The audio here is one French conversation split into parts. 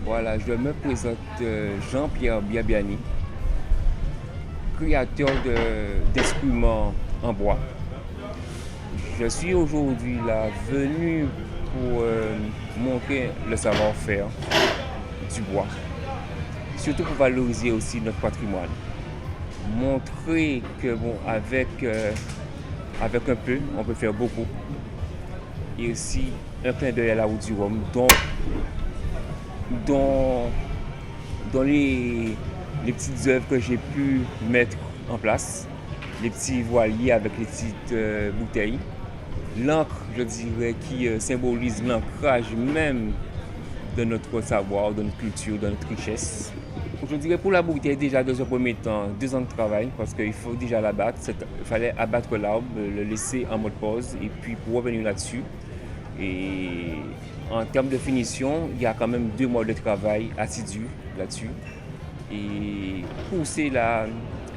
Voilà, je me présente Jean-Pierre Biabiani, créateur d'instruments en bois. Je suis aujourd'hui là venu pour montrer le savoir-faire du bois, surtout pour valoriser aussi notre patrimoine. Montrer que bon, avec un peu, on peut faire beaucoup. Et aussi un clin d'œil à la route du Rhum, dont, dont les petites œuvres que j'ai pu mettre en place, les petits voiliers avec les petites bouteilles, l'encre, je dirais, qui symbolise l'ancrage même de notre savoir, de notre culture, de notre richesse. Je dirais pour la bouteille, déjà dans un premier temps, 2 ans de travail, parce qu'il faut déjà l'abattre. Il fallait abattre l'arbre, le laisser en mode pause, et puis pour revenir là-dessus. Et en termes de finition, il y a quand même 2 mois de travail assidu là-dessus. Et pousser la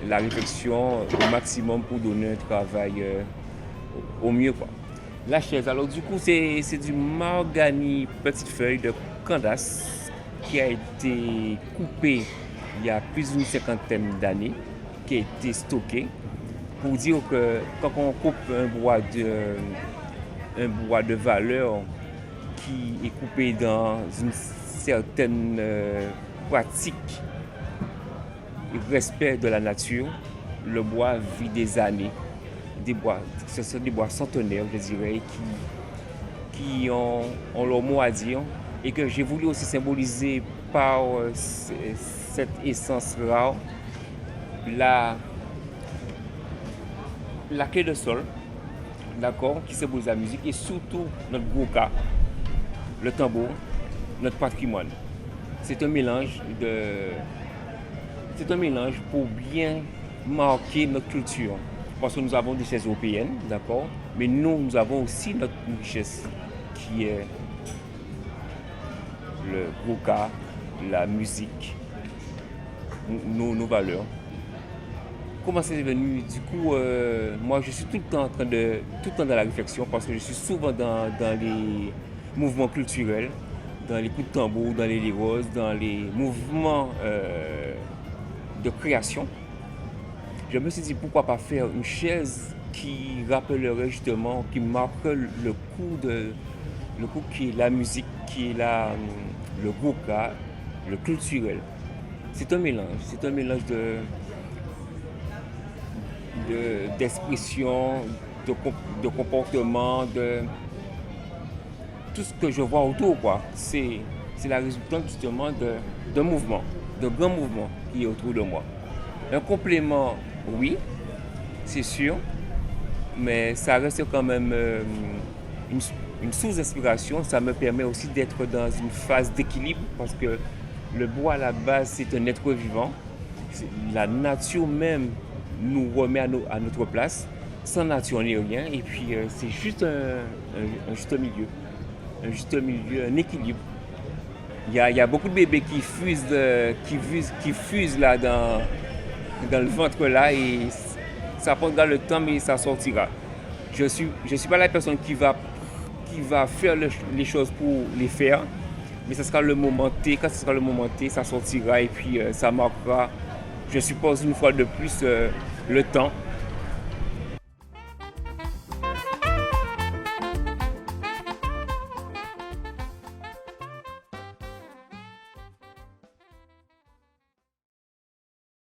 réflexion au maximum pour donner un travail au mieux, quoi. La chaise, alors du coup, c'est du mahogany petite feuille de Candace qui a été coupé il y a plus d'une cinquantaine d'années, qui a été stocké pour dire que quand on coupe un bois de valeur qui est coupé dans une certaine pratique et respect de la nature, le bois vit des années. Ce sont des bois centenaires, je dirais, qui ont leur mot à dire et que j'ai voulu aussi symboliser par cette essence rare, la, la clé de sol, d'accord, qui symbolise la musique et surtout notre goka, le tambour, notre patrimoine. C'est un mélange de, c'est un mélange pour bien marquer notre culture. Parce que nous avons des richesses européennes, d'accord, mais nous avons aussi notre richesse qui est le goka, la musique, nos valeurs. Comment c'est venu? Du coup, moi, je suis tout le temps dans la réflexion parce que je suis souvent dans les mouvements culturels, dans les coups de tambour, dans les roses, dans les mouvements de création. Je me suis dit pourquoi pas faire une chaise qui rappellerait justement, qui marquerait le coup qui est la musique, qui est le goka, le culturel. C'est un mélange d'expression, de comportement, de tout ce que je vois autour, quoi. C'est la résultante justement d'un mouvement, d'un grand mouvement qui est autour de moi. Un complément, oui, c'est sûr, mais ça reste quand même une, une sous-inspiration. Ça me permet aussi d'être dans une phase d'équilibre parce que le bois à la base, c'est un être vivant. La nature même nous remet à notre place. Sans nature, on n'est rien. Et puis, c'est juste un juste milieu. Un juste milieu, un équilibre. Il y a beaucoup de bébés qui fusent là dans le ventre là et ça prendra le temps mais ça sortira. Je suis pas la personne qui va faire les choses pour les faire, mais ce sera le moment T. Quand ce sera le moment T, ça sortira et puis ça marquera, je suppose une fois de plus, le temps